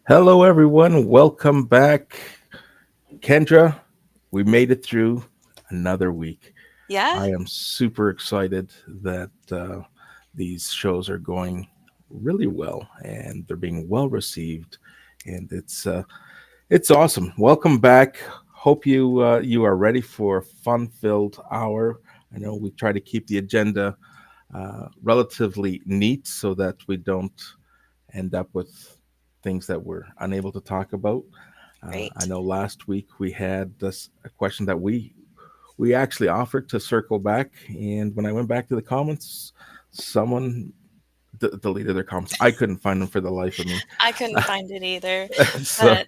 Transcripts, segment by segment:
Hello, everyone. Welcome back. Kendra, we made it through another week. Yeah, I am super excited that these shows are going really well and they're being well received, and it's awesome. Welcome back. Hope you are ready for a fun-filled hour. I know we try to keep the agenda relatively neat so that we don't end up with things that we're unable to talk about. I great. know last week we had this a question that we actually offered to circle back, and when I went back to the comments, someone deleted their comments. I couldn't find them for the life of me. I couldn't find it either. So But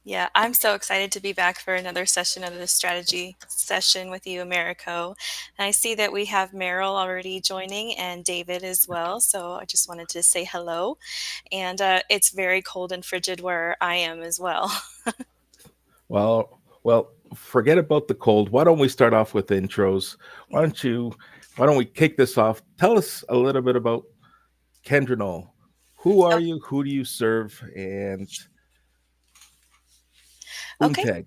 yeah, I'm so excited to be back for another session of the strategy session with you, Americo. And I see that we have Meryl already joining and David as well. So I just wanted to say hello. And it's very cold and frigid where I am as well. well, forget about the cold. Why don't we start off with intros? Why don't you? Why don't we kick this off? Tell us a little bit about Kendra Noel. Who are Oh, you? Who do you serve? And okay. Boomtag.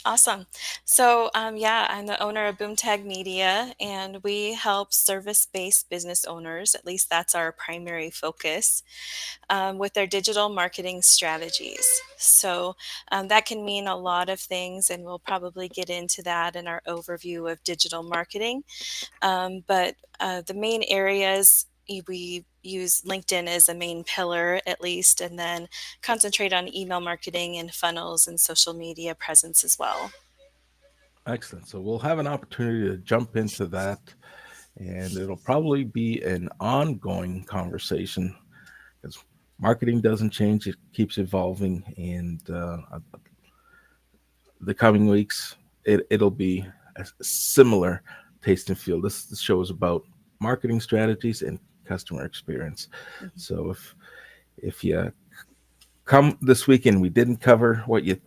Awesome. So, yeah, I'm the owner of Boomtag Media, and we help service based business owners, at least that's our primary focus, with their digital marketing strategies. So, that can mean a lot of things, and we'll probably get into that in our overview of digital marketing. But the main areas we use LinkedIn as a main pillar, at least, and then concentrate on email marketing and funnels and social media presence as well. Excellent. So we'll have an opportunity to jump into that, and it'll probably be an ongoing conversation because marketing doesn't change; it keeps evolving. And the coming weeks, it'll be a similar taste and feel. This show is about marketing strategies and customer experience. Mhm. So if you come this weekend, we didn't cover what you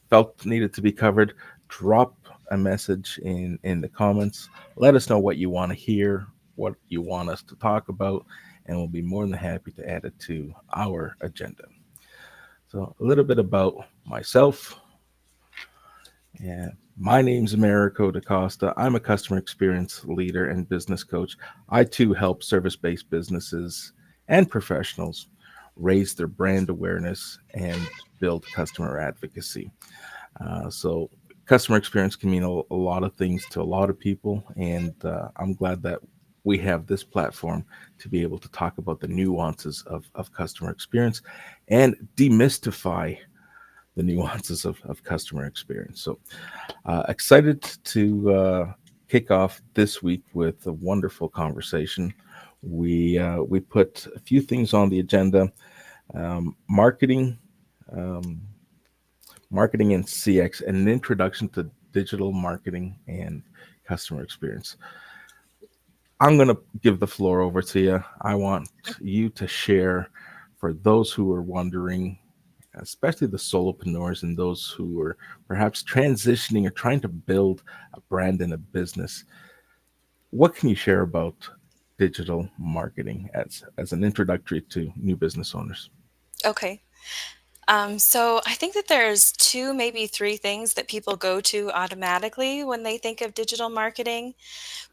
felt needed to be covered, drop a message in the comments. Let us know what you want to hear, what you want us to talk about, and we'll be more than happy to add it to our agenda. So, a little bit about myself. Yeah, my name's Americo Costa. I'm a customer experience leader and business coach. I too help service based businesses and professionals raise their brand awareness and build customer advocacy. So, customer experience can mean a lot of things to a lot of people, and I'm glad that we have this platform to be able to talk about the nuances of customer experience and demystify the nuances of customer experience. So, excited to kick off this week with a wonderful conversation. We put a few things on the agenda: marketing, um, marketing and CX, and an introduction to digital marketing and customer experience. I'm going to give the floor over to you. I want you to share for those who are wondering, especially the solopreneurs and those who are perhaps transitioning or trying to build a brand and a business. What can you share about digital marketing as an introductory to new business owners? Okay. So I think that there's two, maybe three things that people go to automatically when they think of digital marketing,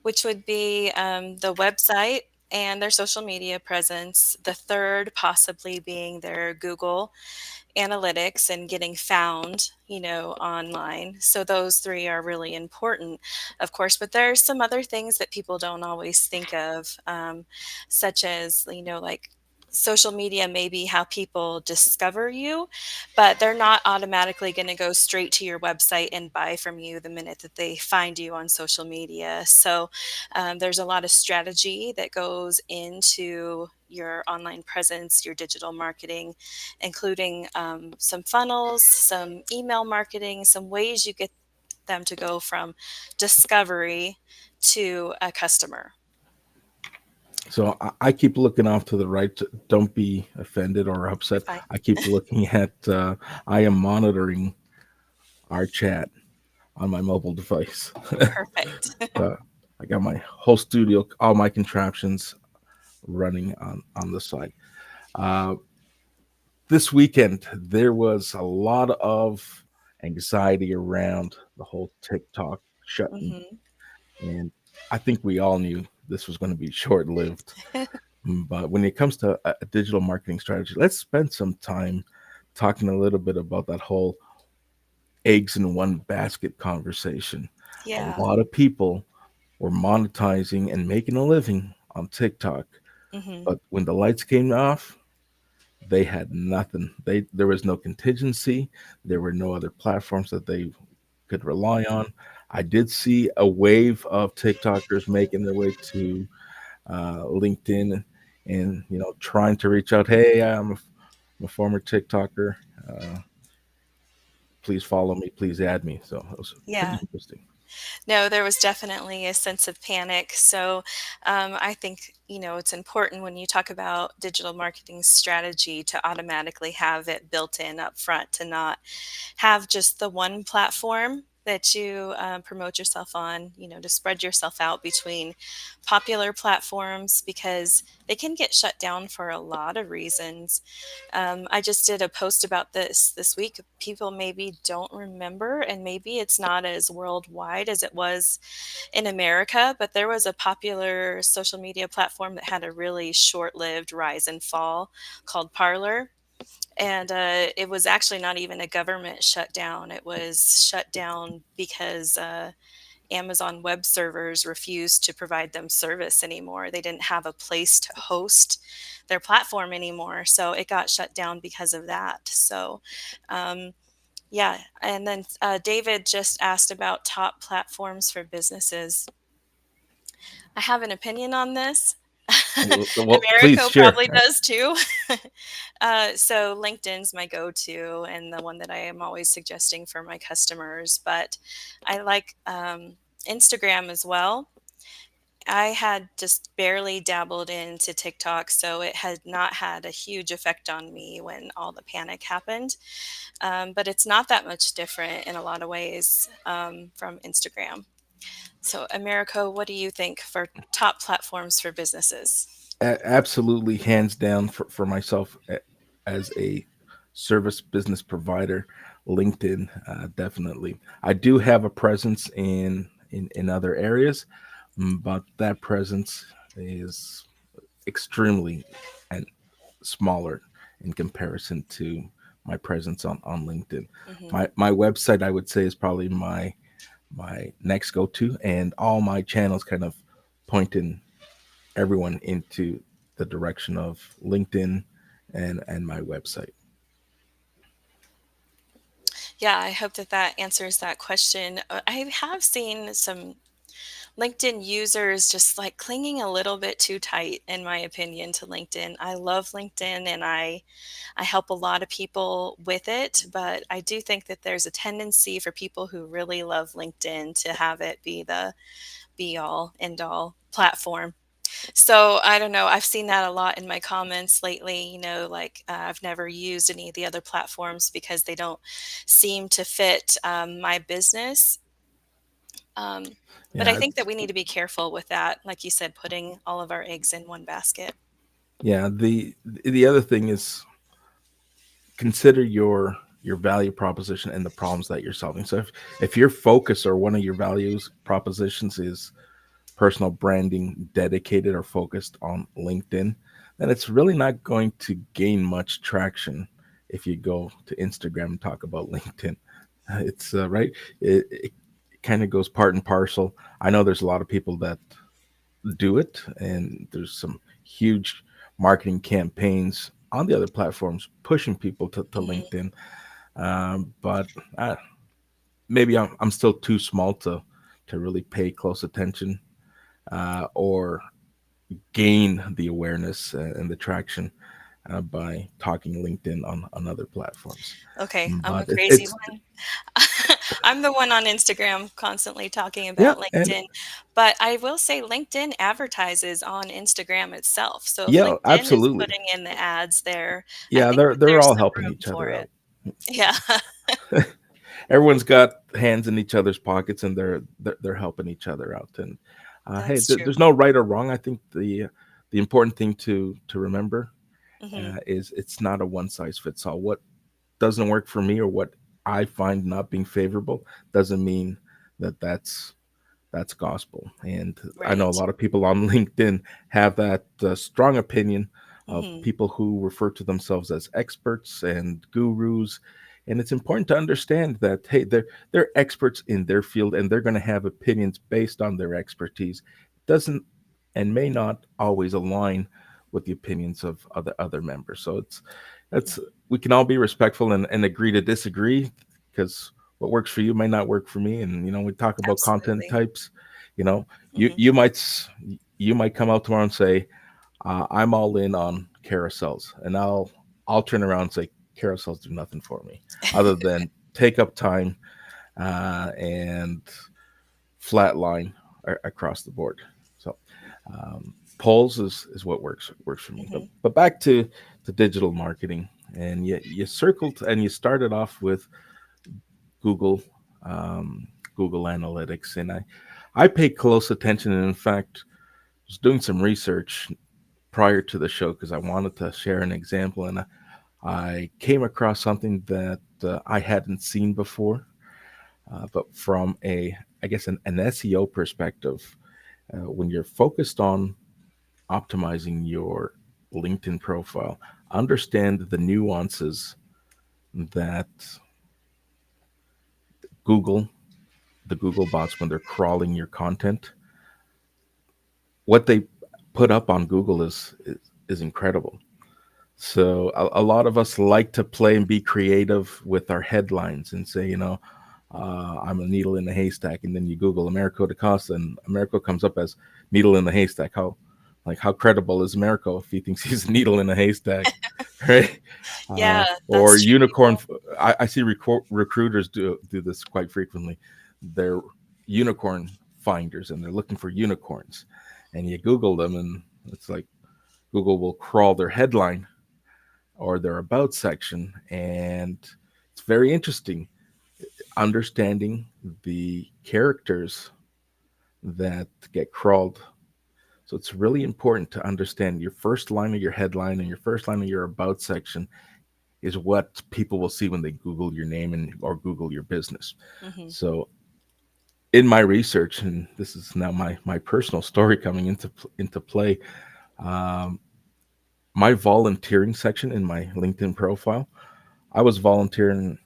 which would be the website and their social media presence. The third possibly being their Google analytics and getting found, online. So those three are really important, of course. But there's some other things that people don't always think of, such as, like social media may be how people discover you, but they're not automatically going to go straight to your website and buy from you the minute that they find you on social media. So there's a lot of strategy that goes into your online presence, your digital marketing, including some funnels, some email marketing, some ways you get them to go from discovery to a customer. So I keep looking off to the right. Don't be offended or You're upset. fine. I keep looking at. I am monitoring our chat on my mobile device. Perfect. uh, I got my whole studio, all my contraptions running on the side. Uh, this weekend there was a lot of anxiety around the whole TikTok shutting, Mhm. and I think we all knew this was going to be short lived. But when it comes to a digital marketing strategy, let's spend some time talking a little bit about that whole eggs in one basket conversation. A Yeah. lot of people were monetizing and making a living on TikTok, Mhm. but when the lights came off, they had nothing. There was no contingency. There were no other platforms that they could rely on. I did see a wave of TikTokers making their way to LinkedIn and trying to reach out. Hey, I'm a former TikToker. Uh, please follow me. Please add me. So it was pretty Yeah. interesting. No, there was definitely a sense of panic. So I think, it's important when you talk about digital marketing strategy to automatically have it built in up front, to not have just the one platform that you promote yourself on, to spread yourself out between popular platforms because they can get shut down for a lot of reasons. I just did a post about this week. People maybe don't remember, and maybe it's not as worldwide as it was in America, but there was a popular social media platform that had a really short lived rise and fall called Parlor. And it was actually not even a government shutdown. It was shut down because Amazon web servers refused to provide them service anymore. They didn't have a place to host their platform anymore. So it got shut down because of that. So, um, yeah. And then David just asked about top platforms for businesses. I have an opinion on this. Well, please Americo share. probably does too. So LinkedIn's my go-to and the one that I am always suggesting for my customers. But I like Instagram as well. I had just barely dabbled into TikTok, so it had not had a huge effect on me when all the panic happened. But it's not that much different in a lot of ways from Instagram. So, Americo, what do you think for top platforms for businesses? Absolutely, hands down for myself as a service business provider, LinkedIn, definitely. I do have a presence in other areas, but that presence is extremely and smaller in comparison to my presence on LinkedIn. Hmm. My website, I would say, is probably my next go to, and all my channels kind of point in everyone into the direction of LinkedIn and my website. Yeah, I hope that that answers that question. I have seen some LinkedIn users just like clinging a little bit too tight, in my opinion, to LinkedIn. I love LinkedIn and I help a lot of people with it, but I do think that there's a tendency for people who really love LinkedIn to have it be the be all end all platform. So I don't know. I've seen that a lot in my comments lately. Like I've never used any of the other platforms because they don't seem to fit my business. Um, but I Yeah, think that we need to be careful with that. Like you said, putting all of our eggs in one basket. yeah. The other thing is consider your value proposition and the problems that you're solving. So if your focus or one of your values propositions is personal branding dedicated or focused on LinkedIn, then it's really not going to gain much traction if you go to Instagram and talk about LinkedIn. It's right. It kind of goes part and parcel. I know there's a lot of people that do it, and there's some huge marketing campaigns on the other platforms pushing people to Hmm. LinkedIn. But maybe I'm still too small to really pay close attention or gain the awareness and the traction by talking LinkedIn on other platforms. Okay, I'm a But crazy it's one. I'm the one on Instagram constantly talking yeah, about and LinkedIn, but I will say LinkedIn advertises on Instagram itself. So if yeah, LinkedIn is absolutely. putting in the ads there, I Yeah, think that they're there's all some helping room each for other it. out. Yeah. Everyone's got hands in each other's pockets, and they're helping each other out. And hey, That's true. there's no right or wrong. I think the important thing to remember Mhm. Is it's not a one size fits all. What doesn't work for me or what I find not being favorable doesn't mean that that's gospel. And I know a Right. lot of people on LinkedIn have that strong opinion of Mhm. people who refer to themselves as experts and gurus. And it's important to understand that hey, they're experts in their field and they're going to have opinions based on their expertise. Doesn't and may not always align with the opinions of other members. So it's we can all be respectful and agree to disagree because what works for you may not work for me. And we talk about content Absolutely. types. You know, you Mhm. you might you might come out tomorrow and say, I'm all in on carousels, and I'll turn around and say carousels do nothing for me other than take up time and flatline across the board. So polls is what works for me. But Mhm. back to digital marketing, and you circled and you started off with Google, um, Google Analytics, and I paid close attention, and in fact, was doing some research prior to the show because I wanted to share an example, and I came across something that I hadn't seen before, but from I guess, an SEO perspective, when you're focused on optimizing your LinkedIn profile, understand the nuances that Google, the Google bots, when they're crawling your content, what they put up on Google is incredible. So a lot of us like to play and be creative with our headlines and say, I'm a needle in a haystack, and then you Google Americo de Costa, and Americo comes up as needle in the haystack. How credible is Americo if he thinks he's a needle in a haystack, right? Yeah, Or that's true. unicorn. People. I see recruiters do this quite frequently. They're unicorn finders, and they're looking for unicorns, and you Google them, and it's like Google will crawl their headline or their about section, and it's very interesting understanding the characters that get crawled. So it's really important to understand your first line of your headline and your first line of your about section is what people will see when they Google your name and or Google your business. Mhm. So in my research, and this is now my personal story coming into play, um, my volunteering section in my LinkedIn profile, I was volunteering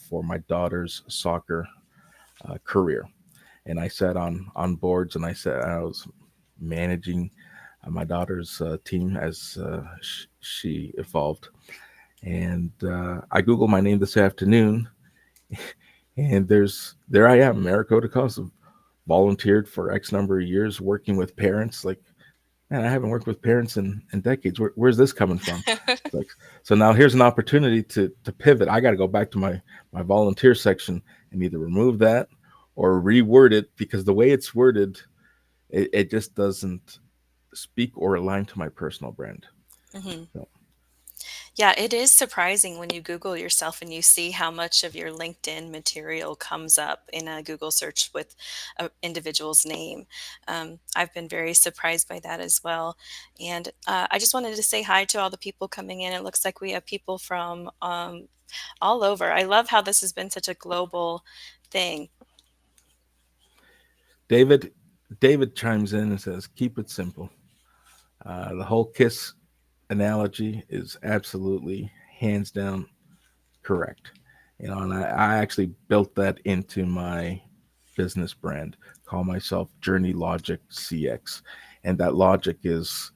for my daughter's soccer career, and I sat on boards, and I was managing my daughter's team as she evolved. And I googled my name this afternoon, and there I am, Americo de Costa, volunteered for X number of years working with parents. Like, man, I haven't worked with parents in decades. Where's this coming from? It's like, so now here's an opportunity to pivot. I got to go back to my volunteer section and either remove that or reword it because the way it's worded, it just doesn't speak or align to my personal brand. Mhm. So, Yeah, it is surprising when you Google yourself and you see how much of your LinkedIn material comes up in a Google search with an individual's name. I've been very surprised by that as well. And I just wanted to say hi to all the people coming in. It looks like we have people from all over. I love how this has been such a global thing. David, David chimes in and says, "Keep it simple." The whole kiss analogy is absolutely hands down correct. And I actually built that into my business brand. Call myself Journey Logic CX, and that logic is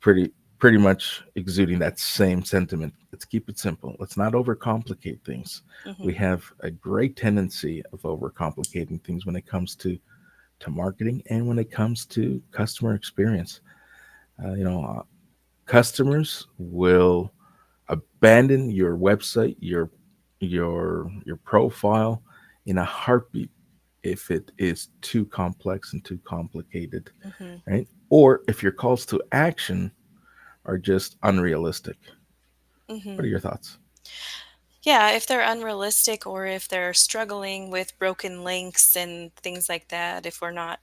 pretty much exuding that same sentiment. Let's keep it simple. Let's not overcomplicate things. We Hmm. have a great tendency of overcomplicating things when it comes to marketing and when it comes to customer experience. You know, customers will abandon your website, your profile in a heartbeat if it is too complex and too complicated, Hmm. right? Or if your calls to action are just unrealistic. What Hmm. are your thoughts? Yeah, if they're unrealistic or if they're struggling with broken links and things like that, if we're not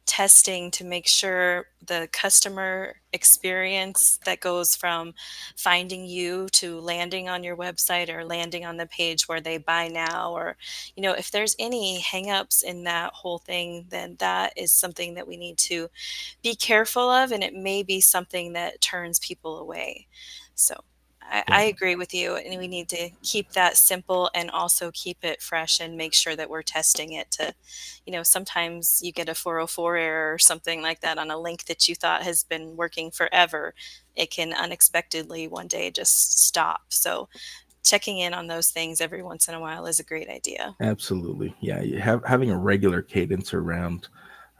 testing to make sure the customer experience that goes from finding you to landing on your website or landing on the page where they buy now, or if there's any hangups in that whole thing, then that is something that we need to be careful of, and it may be something that turns people away. So I Yeah, agree with you, and we need to keep that simple and also keep it fresh and make sure that we're testing it to, sometimes you get a 404 error or something like that on a link that you thought has been working forever. It can unexpectedly one day just stop. So checking in on those things every once in a while is a great idea. absolutely. Yeah, having a regular cadence around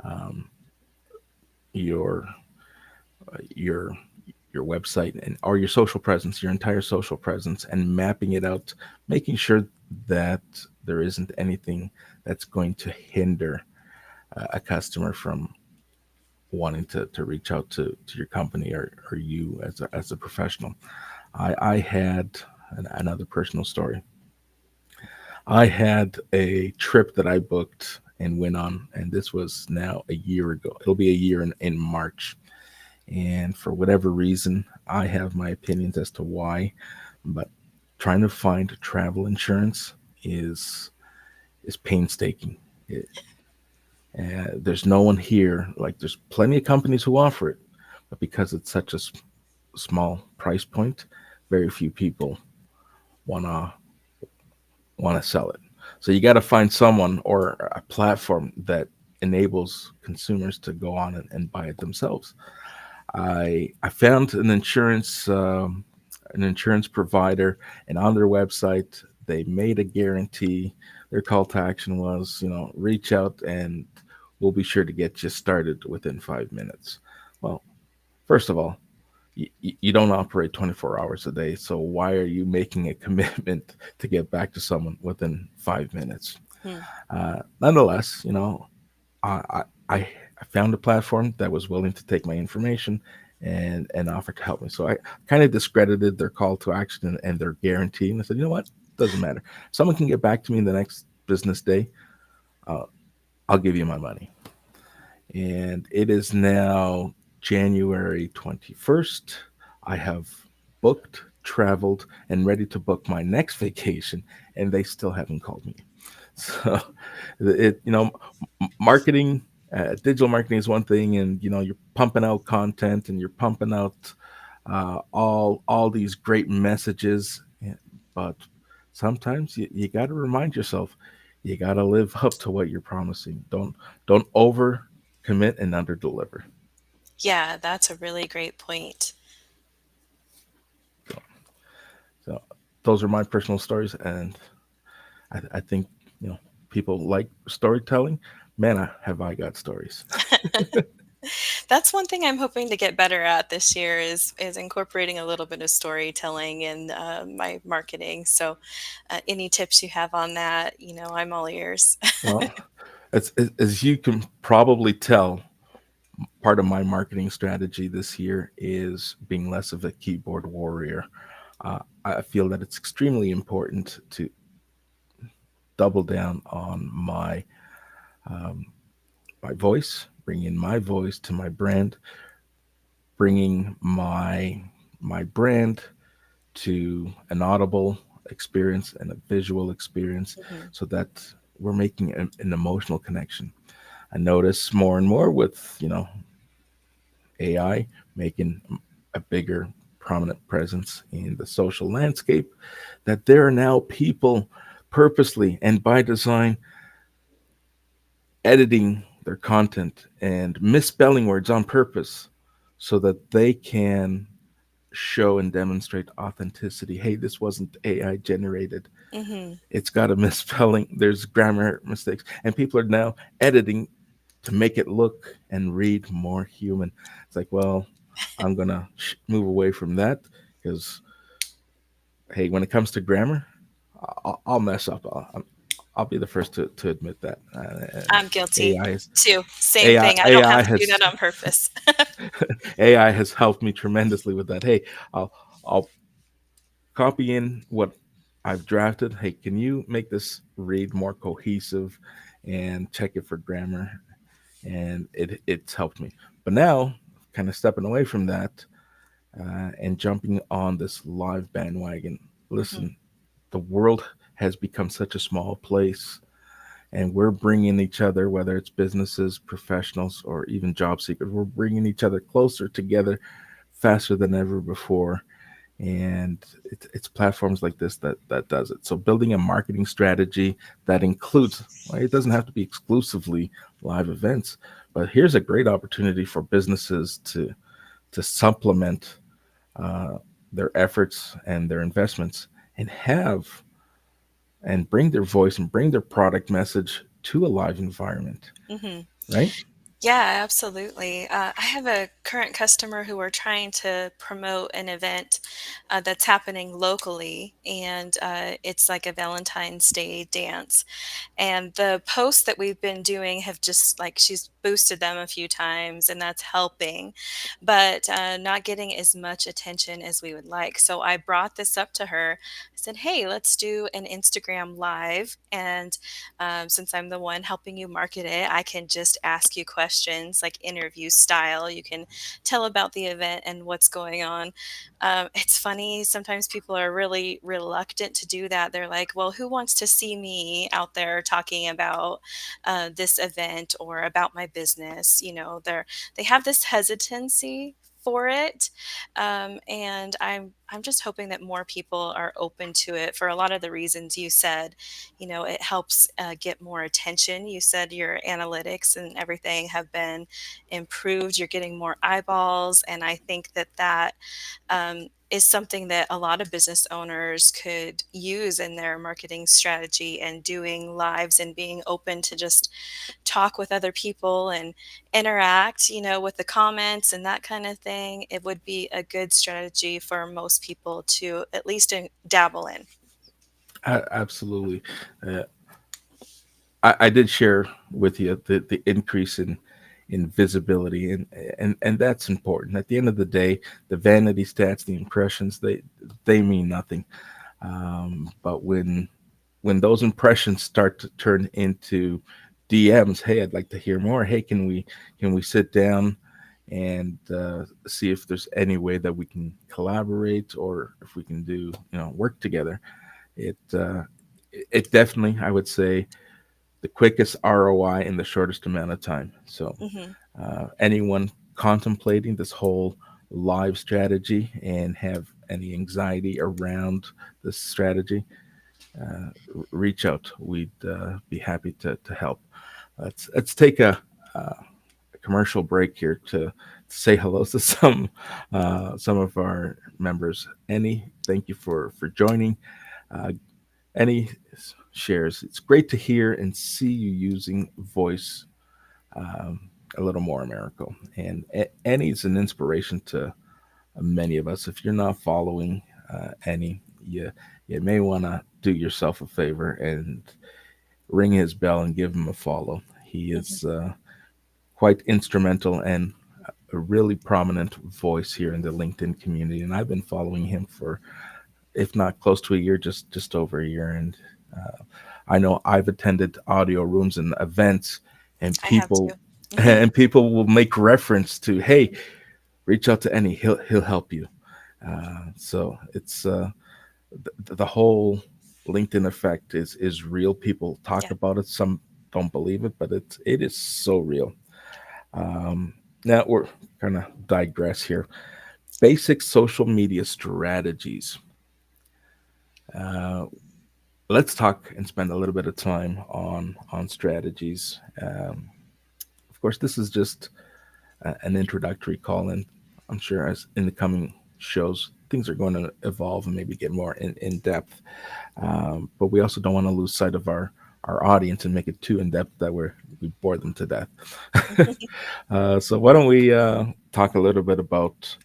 um, your your your website and or your social presence, your entire social presence, and mapping it out, making sure that there isn't anything that's going to hinder a customer from wanting to reach out to your company or you as a professional. I had another personal story. I had a trip that I booked and went on, and this was now a year ago. It'll be a year in March. And for whatever reason, I have my opinions as to why, but trying to find travel insurance is painstaking. It, there's no one here. Like there's plenty of companies who offer it, but because it's such a small price point, very few people wanna want to sell it. So you got to find someone or a platform that enables consumers to go on and buy it themselves. I found an insurance provider, and on their website they made a guarantee. Their call to action was, reach out and we'll be sure to get you started within 5 minutes. Well, first of all, you don't operate 24 hours a day, so why are you making a commitment to get back to someone within 5 minutes? Hmm. Nonetheless, I, I I found a platform that was willing to take my information and offer to help me. So I kind of discredited their call to action and their guarantee, and I said, you know what, doesn't matter. Someone can get back to me in the next business day. Uh, I'll give you my money. And it is now January 21st. I have booked, traveled, and ready to book my next vacation, and they still haven't called me. So, marketing, digital marketing is one thing, and you're pumping out content and you're pumping out all these great messages, but sometimes you got to remind yourself you got to live up to what you're promising. Don't over commit and under deliver. Yeah, that's a really great point. So, so those are my personal stories, and I think people like storytelling. Man, have I got stories. That's one thing I'm hoping to get better at this year is incorporating a little bit of storytelling in my marketing. So, any tips you have on that, I'm all ears. Well, as you can probably tell, part of my marketing strategy this year is being less of a keyboard warrior. I feel that it's extremely important to double down on um, my voice, bring in my voice to my brand, bringing my brand to an audible experience and a visual experience, Mhm. so that we're making an emotional connection. I notice more and more with AI making a bigger prominent presence in the social landscape, that there are now people purposely and by design editing their content and misspelling words on purpose so that they can show and demonstrate authenticity. Hey, this wasn't AI generated. Mhm. It's got a misspelling, there's grammar mistakes, and people are now editing to make it look and read more human. It's like, well, I'm gonna move away from that because hey, when it comes to grammar, I'll mess up. I'll be the first to admit that. And I'm guilty too. Same AI thing. I don't AI have to do has that on purpose. AI has helped me tremendously with that. Hey, I'll copy in what I've drafted. Hey, can you make this read more cohesive and check it for grammar? and it's helped me. But now, kind of stepping away from that and jumping on this live bandwagon. Mhm. Listen, the world has become such a small place, and we're bringing each other, whether it's businesses, professionals, or even job seekers, we're bringing each other closer together faster than ever before. And it's platforms like this that does it. So building a marketing strategy that includes, well, it doesn't have to be exclusively live events, but here's a great opportunity for businesses to supplement uh, their efforts and their investments, and have and bring their voice and bring their product message to a live environment, Mhm. right? Yeah, absolutely. I have a current customer who are trying to promote an event that's happening locally, and it's like a Valentine's Day dance. And the posts that we've been doing have just like she's boosted them a few times, and that's helping, but not getting as much attention as we would like. So I brought this up to her. I said, "Hey, let's do an Instagram live, and since I'm the one helping you market it, I can just ask you questions like interview style. You can tell about the event and what's going on." It's funny, sometimes people are really reluctant to do that. They're like, well, who wants to see me out there talking about this event or about my business? They have this hesitancy for it, and I'm just hoping that more people are open to it for a lot of the reasons you said. It helps get more attention. You said your analytics and everything have been improved. You're getting more eyeballs, and I think that is something that a lot of business owners could use in their marketing strategy, and doing lives and being open to just talk with other people and interact, with the comments and that kind of thing. It would be a good strategy for most people to at least dabble in. Absolutely. Uh, I did share with you the increase in visibility, and that's important. At the end of the day, the vanity stats, the impressions, they mean nothing. But when those impressions start to turn into DMs, hey, I'd like to hear more. Hey, can we sit down and see if there's any way that we can collaborate, or if we can do work together? It it definitely, I would say, the quickest ROI in the shortest amount of time. So Hmm. anyone contemplating this whole live strategy and have any anxiety around this strategy, reach out. We'd be happy to help. Let's take a commercial break here to say hello to some of our members. Any, thank you for joining. Uh, any shares. It's great to hear and see you using voice um, a little more, Americo. And Annie's an inspiration to many of us. If you're not following Annie, you may want to do yourself a favor and ring his bell and give him a follow. He is Hmm. quite instrumental and a really prominent voice here in the LinkedIn community. And I've been following him for, if not close to a year, just over a year. And I know I've attended audio rooms and events, and I have people to. Hmm. and people will make reference to, hey, reach out to Annie, he'll help you. So it's the whole LinkedIn effect is real. People talk Yeah. about it. Some don't believe it, but it is so real. Um, Now we're kind of digress here. Basic social media strategies. Uh, let's talk and spend a little bit of time on strategies. Of course, this is just an introductory call, and I'm sure as in the coming shows, things are going to evolve and maybe get more in depth. But we also don't want to lose sight of our audience and make it too in depth that we bore them to death. So why don't we talk a little bit about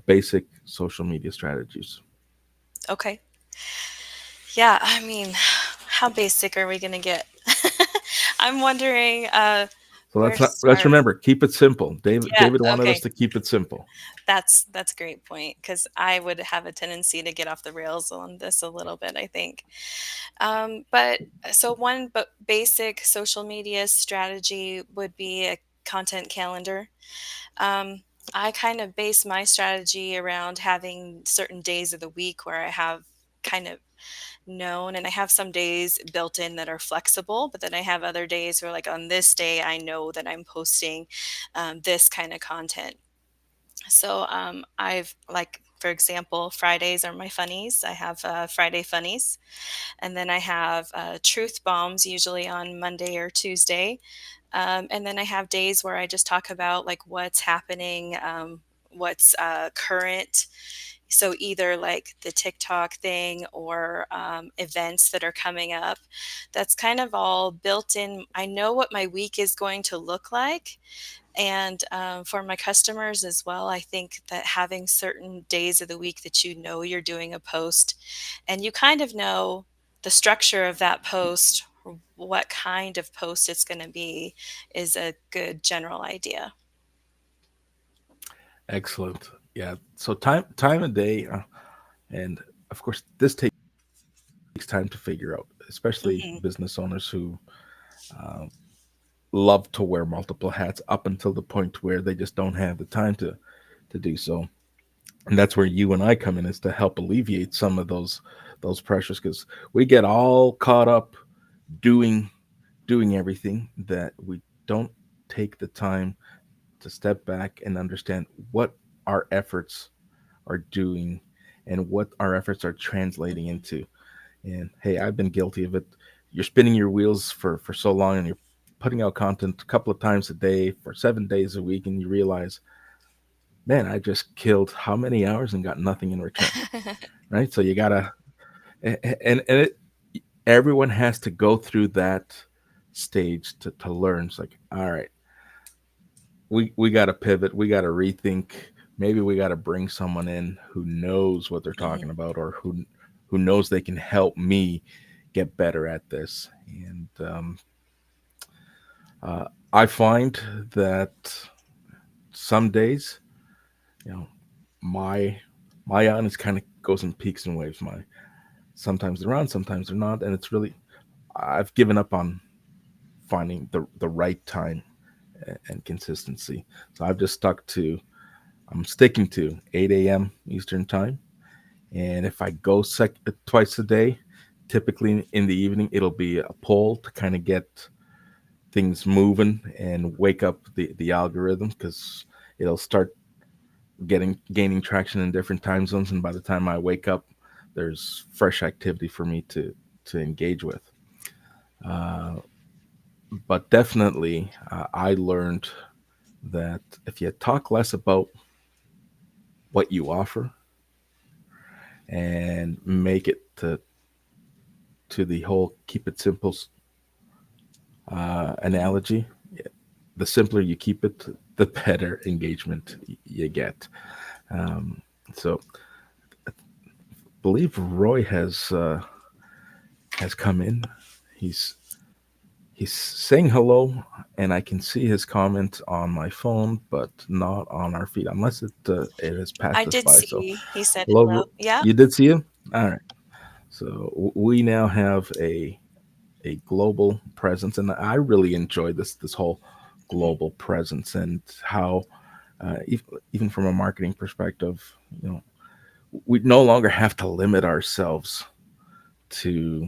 basic social media strategies? Okay. Yeah, I mean, how basic are we going to get? I'm wondering. So We're let's smart. remember, keep it simple. Yeah, David wanted us okay. to keep it simple. That's a great point because I would have a tendency to get off the rails on this a little bit, I think. But so one but basic social media strategy would be a content calendar. Um, I kind of base my strategy around having certain days of the week where I have kind of known, and I have some days built in that are flexible, but then I have other days where, like, on this day, I know that I'm posting this kind of content. So I've, like, for example, Fridays are my funnies. I have Friday funnies, and then I have truth bombs usually on Monday or Tuesday. And then I have days where I just talk about like what's happening, what's current. So either like the TikTok thing or events that are coming up. That's kind of all built in. I know what my week is going to look like. And for my customers as well, I think that having certain days of the week that you know you're doing a post and you kind of know the structure of that post, or what kind of post it's going to be, is a good general idea. Excellent. Yeah. So time of day, and of course this takes time to figure out, especially Hmm. business owners who uh, love to wear multiple hats up until the point where they just don't have the time to do so. And that's where you and I come in, is to help alleviate some of those pressures, because we get all caught up doing everything that we don't take the time to step back and understand what our efforts are doing and what our efforts are translating Hmm. into. And hey, I've been guilty of it. You're spinning your wheels for so long, and you're putting out content a couple of times a day for 7 days a week, and you realize, man, I just killed how many hours and got nothing in return. Right? So you gotta, and everyone has to go through that stage to learn. It's like, all right, we got to pivot, we got to rethink. Maybe we got to bring someone in who knows what they're Hmm. talking about, or who knows they can help me get better at this. And I find that some days, you know, my my honest kind of goes in peaks and waves. My Sometimes they're on, sometimes they're not, and it's really, I've given up on finding the right time and consistency. So I've just stuck to, I'm sticking to 8 a.m. Eastern time. And if I go twice a day, typically in the evening, it'll be a poll to kind of get things moving and wake up the algorithm, because it'll start gaining traction in different time zones. And by the time I wake up, there's fresh activity for me to engage with. Uh, but definitely, I learned that if you talk less about what you offer and make it to the whole keep it simple Hmm. analogy, the simpler you keep it, the better engagement you get. Um, so, I believe Roy has come in. He's he's saying hello, and I can see his comment on my phone, but not on our feed, unless it has I passed us did by. So, see he said hello, hello. Yeah. you did see him. All right. So we now have a global presence, and I really enjoy this whole Hmm. global presence, and how even from a marketing perspective, you know, we no longer have to limit ourselves to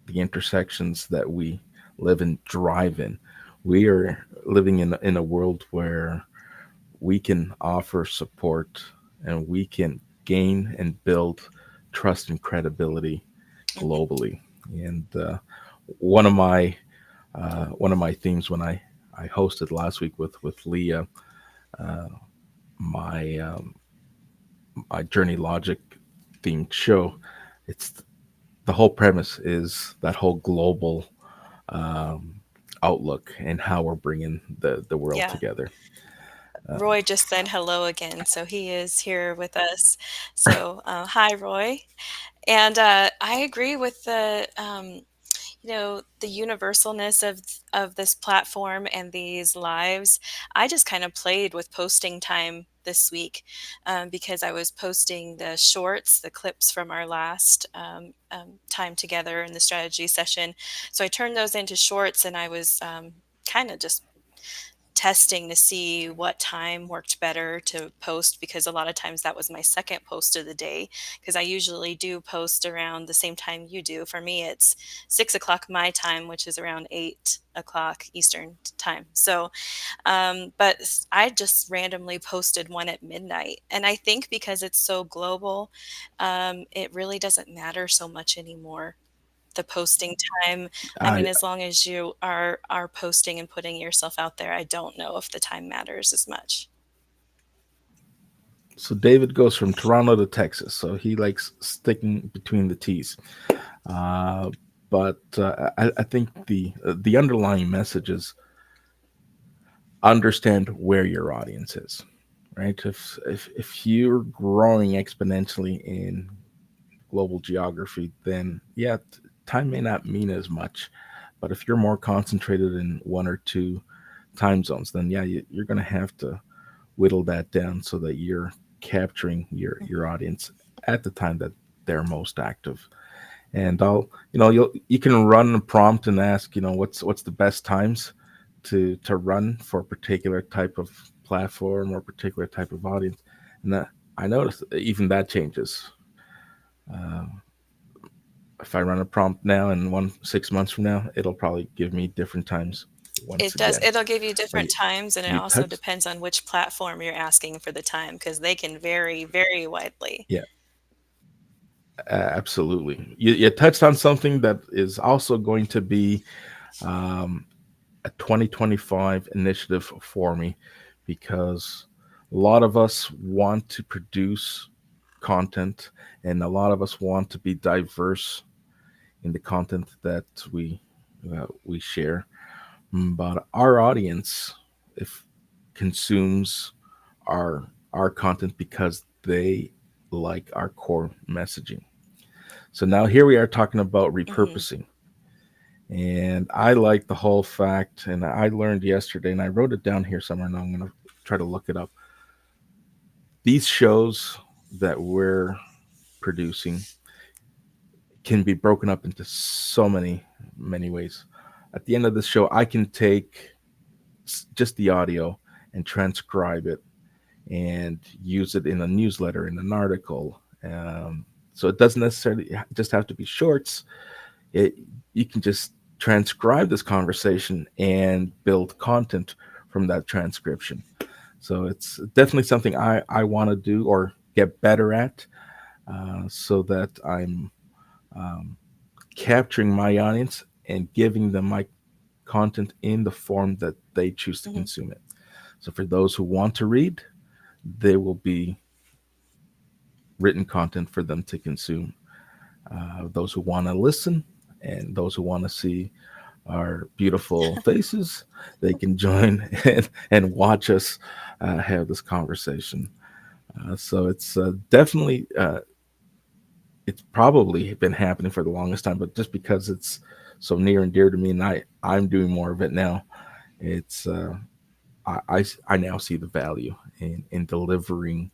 the intersections that we live and drive in. We are living in a world where we can offer support, and we can gain and build trust and credibility Hmm. globally. And one of my one of my themes when I hosted last week with Leah, uh, my my Journey Logic themed show. It's the whole premise is that whole global um, outlook and how we're bringing the world Yeah. together. Uh, Roy just said hello again, so he is here with us. So hi, Roy. And I agree with the the universalness of this platform and these lives, I just kind of played with posting time this week, because I was posting the shorts, the clips from our last time together in the strategy session. So I turned those into shorts, and I was kind of just testing to see what time worked better to post, because a lot of times that was my second post of the day, because I usually do post around the same time you do. For me, it's 6 o'clock my time, which is around 8 o'clock Eastern time. So, but I just randomly posted one at midnight. And I think because it's so global, it really doesn't matter so much anymore, the posting time. I I mean, as long as you are posting and putting yourself out there, I don't know if the time matters as much. So David goes from Toronto to Texas, so he likes sticking between the T's. Uh, but I think the underlying message is understand where your audience is, right? If you're growing exponentially in global geography, then yeah, time may not mean as much. But if you're more concentrated in one or two time zones, then yeah, you're going to have to whittle that down so that you're capturing your Mhm. audience at the time that they're most active. And you can run a prompt and ask, what's the best times to run for a particular type of platform or particular type of audience. And that I noticed even that changes. Uh, if I run a prompt now and 6 months from now, it'll probably give me different times once It does. again. It'll give you But different times, and it you also touched, depends on which platform you're asking for the time, because they can vary very widely. yeah, absolutely. You touched on something that is also going to be um, a 2025 initiative for me, because a lot of us want to produce content and a lot of us want to be diverse in the content that we share. But our audience, if consumes our content because they like our core messaging. So now here we are talking about Hmm. repurposing. And I like the whole fact, and I learned yesterday, and I wrote it down here somewhere, and I'm going to try to look it up. These shows that we're producing can be broken up into so many ways. At the end of this show, I can take just the audio and transcribe it and use it in a newsletter, in an article. So it doesn't necessarily just have to be shorts. It, you can just transcribe this conversation and build content from that transcription. So it's definitely something I want to do or get better at, so that I'm um, capturing my audience and giving them my content in the form that they choose to Hmm. consume it. So for those who want to read, there will be written content for them to consume. Those who want to listen and those who want to see our beautiful faces, they can join and watch us have this conversation. So it's definitely it's probably been happening for the longest time, but just because it's so near and dear to me, and I'm doing more of it now, it's I now see the value in delivering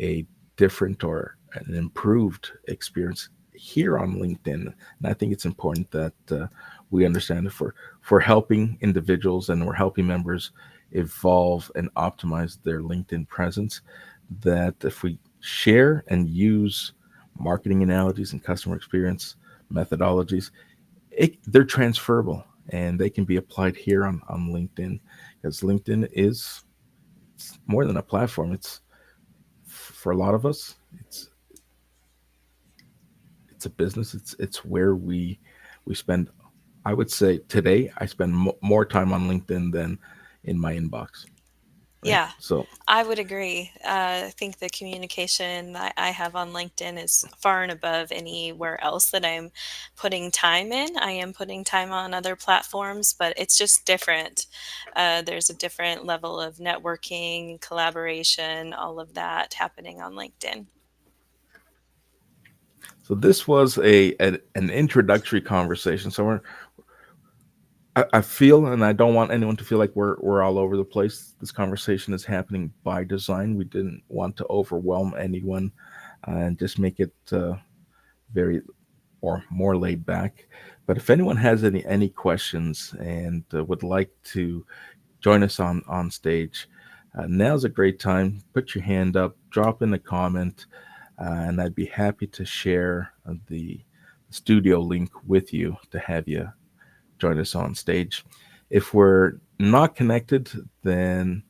a different or an improved experience here on LinkedIn. And I think it's important that we understand that for helping individuals and we're helping members evolve and optimize their LinkedIn presence, that if we share and use marketing analogies and customer experience methodologies, they're transferable and they can be applied here on LinkedIn, because LinkedIn is more than a platform. It's for a lot of us, it's a business. It's where we spend. I would say today I spend more time on LinkedIn than in my inbox. Right. Yeah, So I would agree. I think the communication I have on LinkedIn is far and above anywhere else that I'm putting time in. I am putting time on other platforms, but it's just different. There's a different level of networking, collaboration, all of that happening on LinkedIn. this was an introductory conversation. So I feel, and I don't want anyone to feel like we're all over the place. This conversation is happening by design. We didn't want to overwhelm anyone, and just make it very or more laid back. But if anyone has any questions and would like to join us on stage, now's a great time. Put your hand up, drop in a comment, and I'd be happy to share the studio link with you to have you join us on stage. If we're not connected, then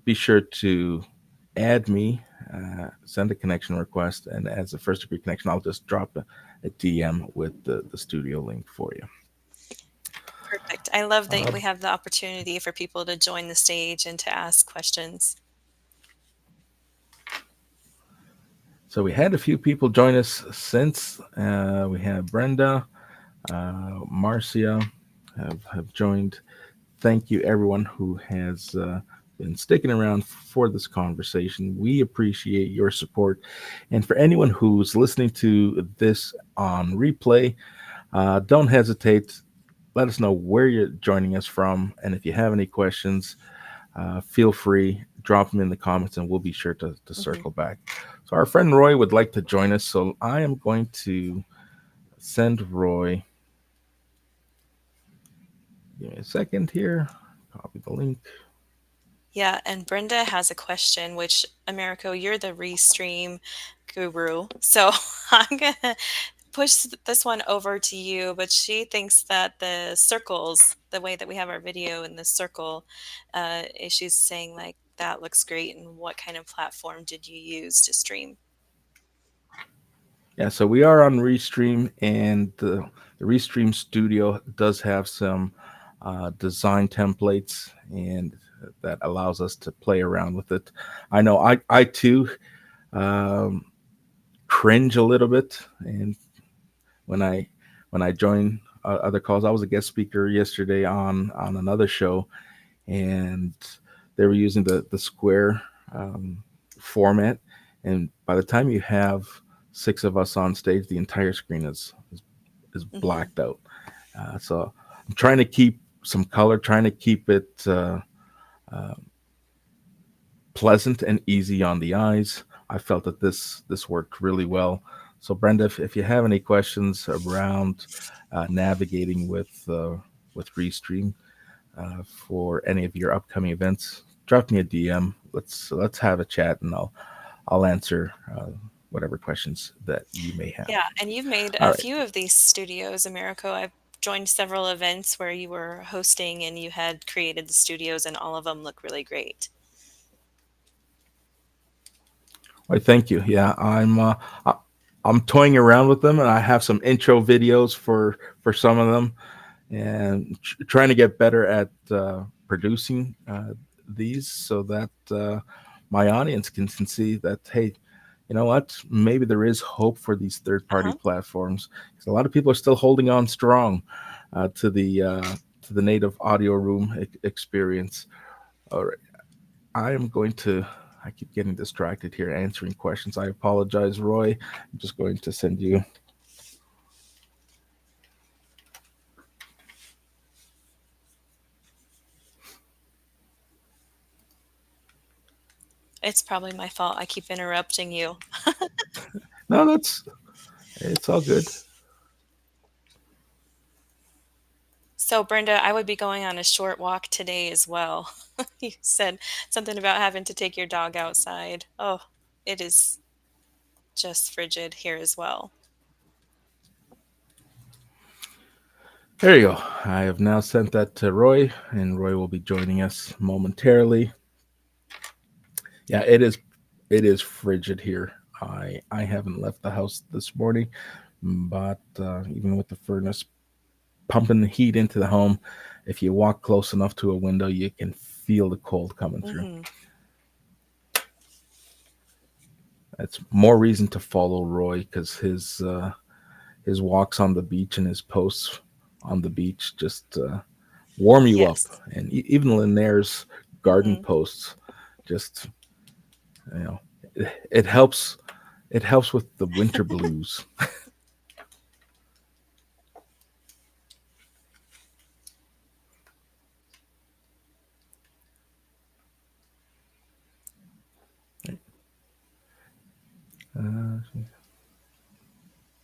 be sure to add me, send a connection request, and as a first degree connection, I'll just drop a DM with the studio link for you. Perfect. I love that Uh, we have the opportunity for people to join the stage and to ask questions. so we had a few people join us since. We have Brenda, Marcia have joined. Thank you, everyone who has been sticking around for this conversation. We appreciate your support. And for anyone who's listening to this on replay, don't hesitate. Let us know where you're joining us from. And if you have any questions, feel free, drop them in the comments, and we'll be sure to Mhm. circle back. So, our friend Roy would like to join us. So, I am going to send Roy. Give me a second here. Copy the link. Yeah, and Brenda has a question, which Americo, you're the Restream guru. So I'm gonna push this one over to you, but she thinks that the circles, the way that we have our video in the circle, she's saying like that looks great. And what kind of platform did you use to stream? Yeah, so we are on Restream, and the Restream Studio does have some design templates, and that allows us to play around with it. I know I too um, cringe a little bit, and when I when I join other calls, I was a guest speaker yesterday on another show, and they were using the square um, format, and by the time you have six of us on stage, the entire screen is Hmm. blacked out. So I'm trying to keep some color, trying to keep it uh, pleasant and easy on the eyes. I felt that this worked really well. So Brenda, if you have any questions around navigating with Restream, for any of your upcoming events, drop me a DM. Let's have a chat, and I'll answer whatever questions that you may have. Yeah, and you've made All a right. few of these studios, Americo. I've joined several events where you were hosting and you had created the studios, and all of them look really great. Well, thank you. Yeah, I- I'm toying around with them, and I have some intro videos for some of them, and trying to get better at producing these so that my audience can see that, hey, you know what, maybe there is hope for these third party Uh-huh. platforms, because a lot of people are still holding on strong to the native audio room experience. All right, I am going to. I keep getting distracted here answering questions. I apologize, Roy. I'm just going to send you. It's probably my fault. I keep interrupting you. No, that's it's all good. So, Brenda, I would be going on a short walk today as well. You said something about having to take your dog outside. Oh, it is just frigid here as well. There you go. I have now sent that to Roy, and Roy will be joining us momentarily. Yeah, it is frigid here. I haven't left the house this morning, but even with the furnace pumping the heat into the home, if you walk close enough to a window, you can feel the cold coming through. Hmm. That's more reason to follow Roy, because his walks on the beach and his posts on the beach just warm you up, Yes. and even Linnaire's garden Hmm. posts just, you know, it helps. It helps with the winter blues.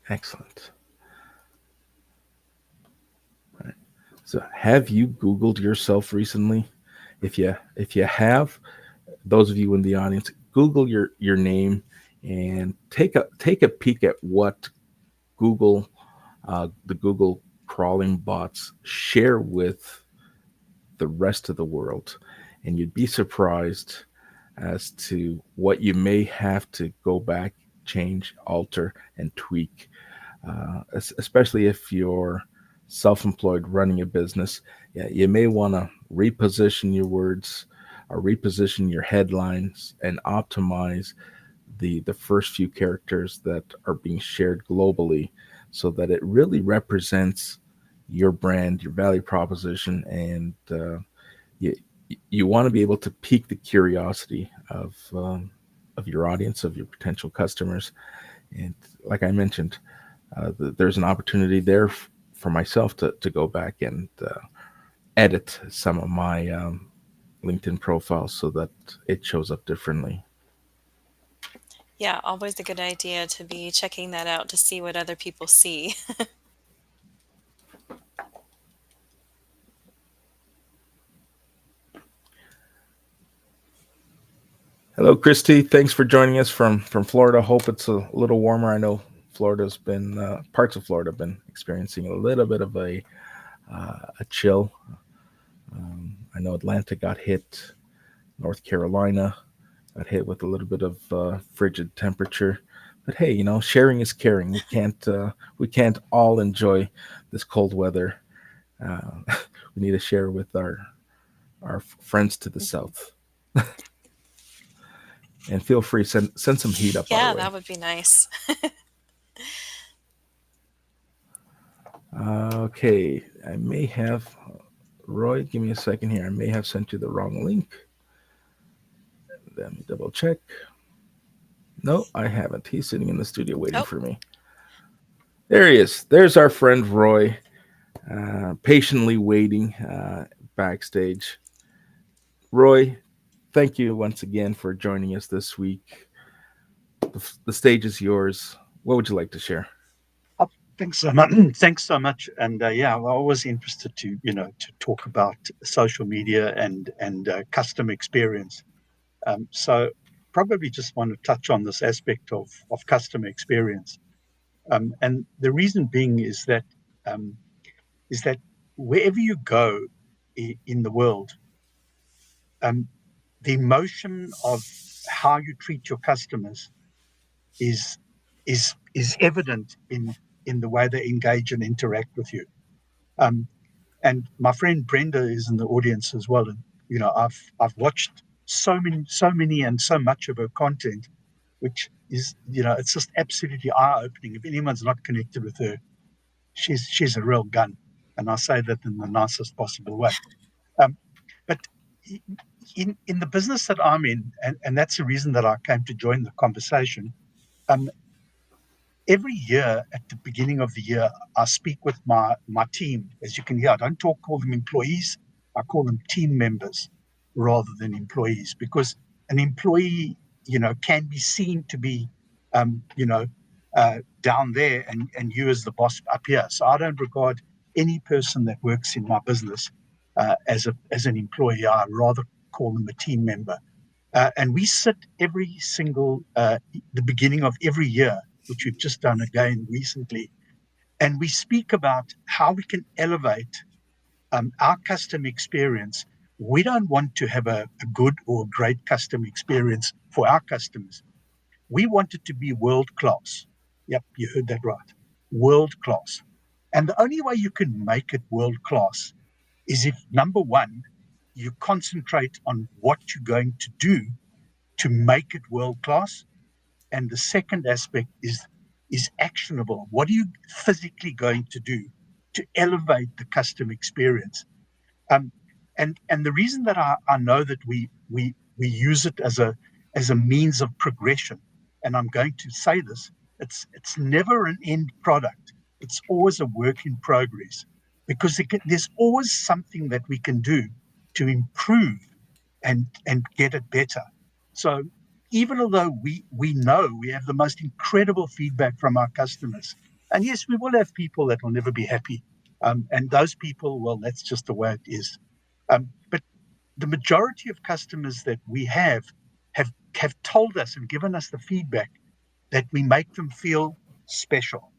Excellent. Right. So, have you Googled yourself recently? If you have, those of you in the audience, Google your name and take a peek at what Google, the Google crawling bots share with the rest of the world, and you'd be surprised as to what you may have to go back, change, alter, and tweak, especially if you're self-employed running a business. Yeah, you may want to reposition your words or reposition your headlines and optimize the first few characters that are being shared globally so that it really represents your brand, your value proposition, and you you want to be able to pique the curiosity of your audience, of your potential customers. And like I mentioned, there's an opportunity there for myself to go back and edit some of my LinkedIn profiles so that it shows up differently. Yeah, always a good idea to be checking that out to see what other people see. Hello, Christy. Thanks for joining us from Florida. Hope it's a little warmer. I know Florida's been parts of Florida have been experiencing a little bit of a chill. I know Atlanta got hit, North Carolina got hit with a little bit of frigid temperature. But hey, sharing is caring. We can't all enjoy this cold weather. Uh, we need to share with our friends to the south. And feel free send some heat up our Yeah, way. that would be nice. Okay, I may have Roy. Give me a second here. I may have sent you the wrong link. Let me double check. No, I haven't. He's sitting in the studio waiting Oh, for me. There he is. There's our friend Roy, patiently waiting backstage. Roy, thank you once again for joining us this week. The stage is yours. What would you like to share? Oh, thanks so much. Thanks so much. And yeah, I'm always interested to talk about social media and customer experience. So probably just want to touch on this aspect of customer experience. And the reason being um, is that wherever you go in the world, um, the emotion of how you treat your customers is is evident in the way they engage and interact with you. Um, and my friend Brenda is in the audience as well. And I've watched so many and so much of her content, which is it's just absolutely eye opening. If anyone's not connected with her, she's a real gun, and I say that in the nicest possible way. Um, but in the business that I'm in, and that's the reason that I came to join the conversation. Um, every year at the beginning of the year, I speak with my team. As you can hear, I don't call them employees. I call them team members rather than employees, because an employee, can be seen to be, you know, down there, and you as the boss up here. So I don't regard any person that works in my business as an employee. I rather call them a team member. And we sit every single the beginning of every year, which we've just done again recently, and we speak about how we can elevate our customer experience. We don't want to have a good or great customer experience for our customers. We want it to be world class. Yep, you heard that right. World class. And the only way you can make it world class is if, number one, you concentrate on what you're going to do to make it world class. And the second aspect is actionable. What are you physically going to do to elevate the customer experience? Um, and the reason that I know that we use it as a means of progression, and I'm going to say this, it's never an end product. It's always a work in progress, because there's always something that we can do to improve and get it better. So even although we know we have the most incredible feedback from our customers, And yes, we will have people that will never be happy. And those people, well, that's just the way it is. But the majority of customers that we have told us and given us the feedback that we make them feel special.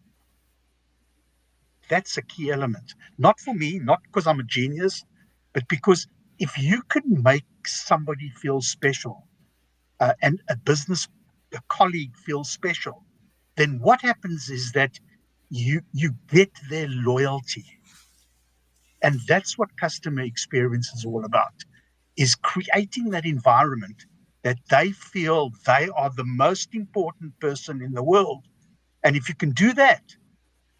That's a key element. Not for me, not because I'm a genius, but because if you can make somebody feel special, and a colleague feels special, then what happens is that you get their loyalty, and that's what customer experience is all about: is creating that environment that they feel they are the most important person in the world. And if you can do that,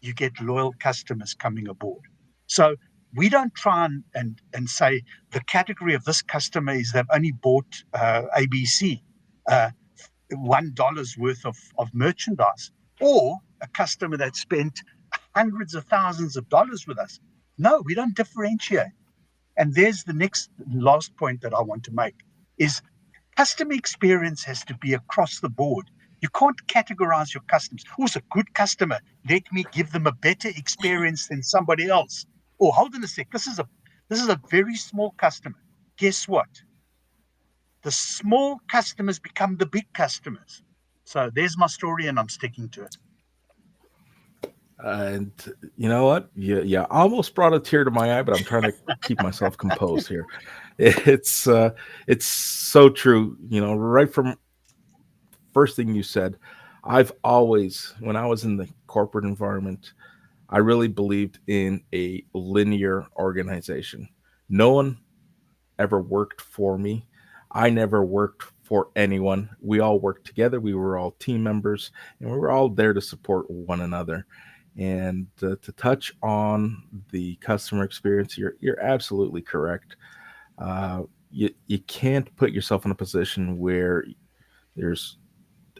you get loyal customers coming aboard. So we don't try and say the category of this customer is they've only bought ABC, uh, $1 worth of merchandise, or a customer that spent hundreds of thousands of dollars with us. No, we don't differentiate. And there's the next last point that I want to make is customer experience has to be across the board. You can't categorize your customers. Who's a good customer? Let me give them a better experience than somebody else. Or hold on a sec. This is a very small customer. Guess what? The small customers become the big customers. So there's my story, and I'm sticking to it. And you know what? You almost brought a tear to my eye, but I'm trying to keep myself composed here. It's it's so true. You know, right from first thing you said, I've always, when I was in the corporate environment, I really believed in a linear organization. No one ever worked for me. I never worked for anyone. We all worked together. We were all team members, and we were all there to support one another. And to touch on the customer experience, you're absolutely correct. You can't put yourself in a position where there's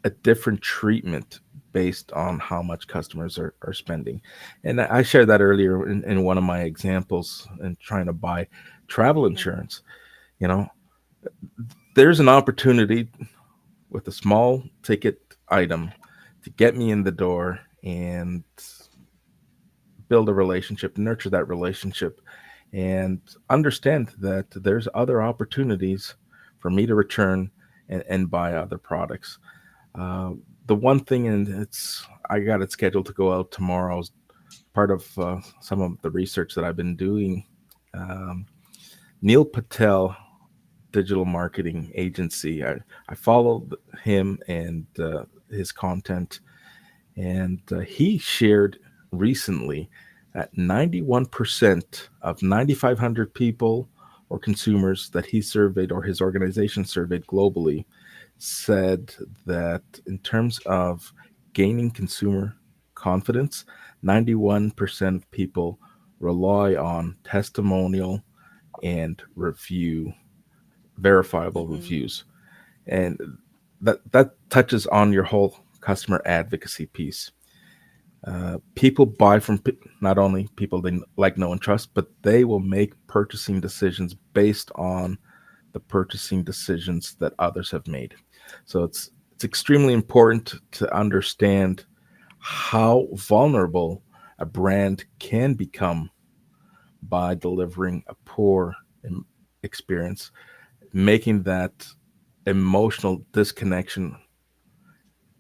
a different treatment based on how much customers are spending. And I shared that earlier in one of my examples in trying to buy travel insurance. You know, there's an opportunity with a small ticket item to get me in the door and build a relationship, nurture that relationship, and understand that there's other opportunities for me to return and buy other products. Uh, the one thing, and it's I got it scheduled to go out tomorrow. As part of some of the research that I've been doing. Um, Neil Patel digital marketing agency. I follow him and his content, and he shared recently that 91% of 9,500 people or consumers that he surveyed or his organization surveyed globally said that in terms of gaining consumer confidence, 91% of people rely on testimonial and verifiable Mhm. reviews. And that touches on your whole customer advocacy piece. People buy from not only people they like, know, and trust, but they will make purchasing decisions based on the purchasing decisions that others have made. So it's extremely important to understand how vulnerable a brand can become by delivering a poor experience, making that emotional disconnection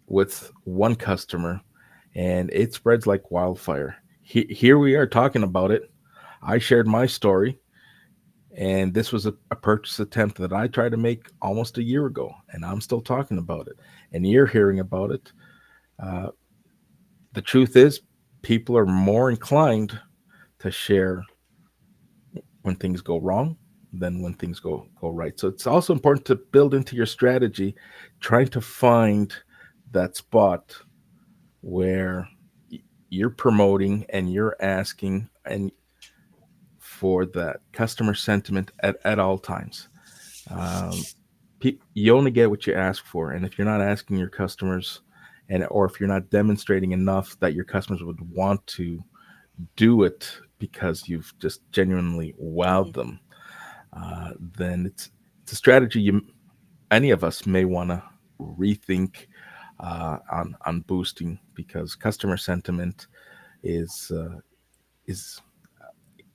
with one customer, and it spreads like wildfire. Here we are talking about it. I shared my story, and this was a purchase attempt that I tried to make almost a year ago, and I'm still talking about it. And you're hearing about it. Uh, the truth is, people are more inclined to share when things go wrong than when things go right. So it's also important to build into your strategy, trying to find that spot where you're promoting and you're asking and for that customer sentiment at all times. Um, you only get what you ask for, and if you're not asking your customers, and or if you're not demonstrating enough that your customers would want to do it because you've just genuinely wowed Mhm. them, then it's a strategy any of us may want to rethink on boosting, because customer sentiment. is is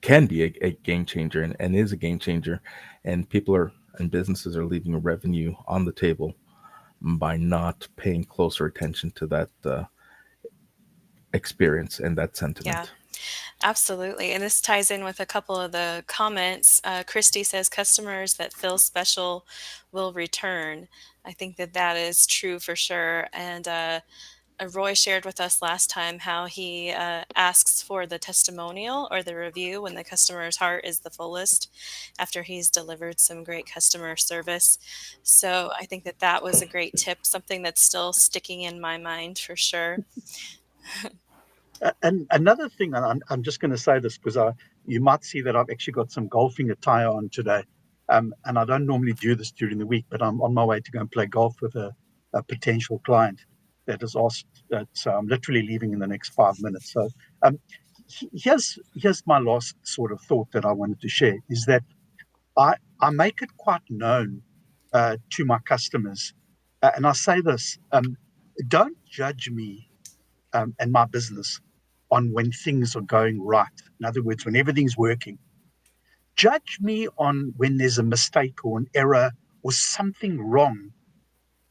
can be a game changer, and is a game changer, and people are and businesses are leaving revenue on the table by not paying closer attention to that experience and that Yeah. sentiment. Absolutely. And this ties in with a couple of the comments. Christy says customers that feel special will return. I think that that is true for sure. And Roy shared with us last time how he asks for the testimonial or the review when the customer's heart is the fullest after he's delivered some great customer service. So I think that that was a great tip, something that's still sticking in my mind for sure. And another thing, and I'm just going to say this because you might see that I've actually got some golfing attire on today. And I don't normally do this during the week, but I'm on my way to go and play golf with a potential client that has asked. So I'm literally leaving in the next 5 minutes. So um, here's my last sort of thought that I wanted to share is that I make it quite known to my customers, and I say this: don't judge me and my business on when things are going right. In other words, when everything's working. Judge me on when there's a mistake or an error or something wrong.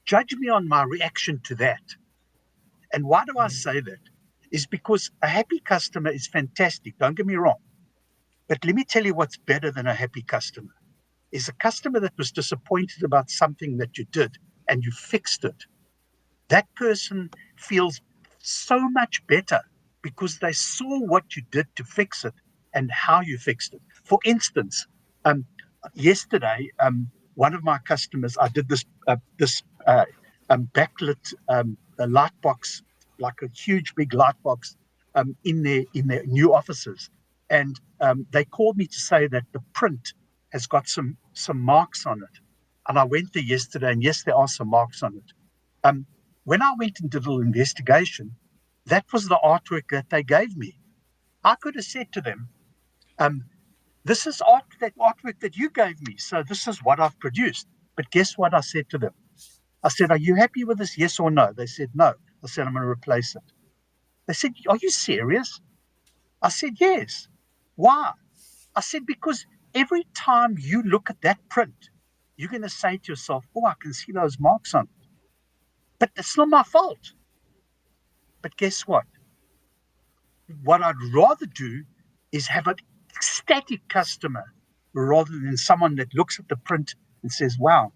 Judge me on my reaction to that. And why do I say that? Is because a happy customer is fantastic. Don't get me wrong. But let me tell you what's better than a happy customer is a customer that was disappointed about something that you did and you fixed it. That person feels so much better because they saw what you did to fix it and how you fixed it. For instance, um, yesterday, one of my customers, I did this backlit a light box, like a huge big light box, in their new offices, and they called me to say that the print has got some marks on it. And I went there yesterday, and yes, there are some marks on it. Um, when I went and did a little investigation, that was the artwork that they gave me. I could have said to them, um, "This is that artwork that you gave me, so this is what I've produced." But guess what I said to them? I said, "Are you happy with this? Yes or no?" They said, "No." I said, "I'm going to replace it." They said, "Are you serious?" I said, "Yes." Why? I said, "Because every time you look at that print, you're going to say to yourself, 'Oh, I can see those marks on it.' But it's not my fault." But guess what? What I'd rather do is have an ecstatic customer rather than someone that looks at the print and says, "Wow,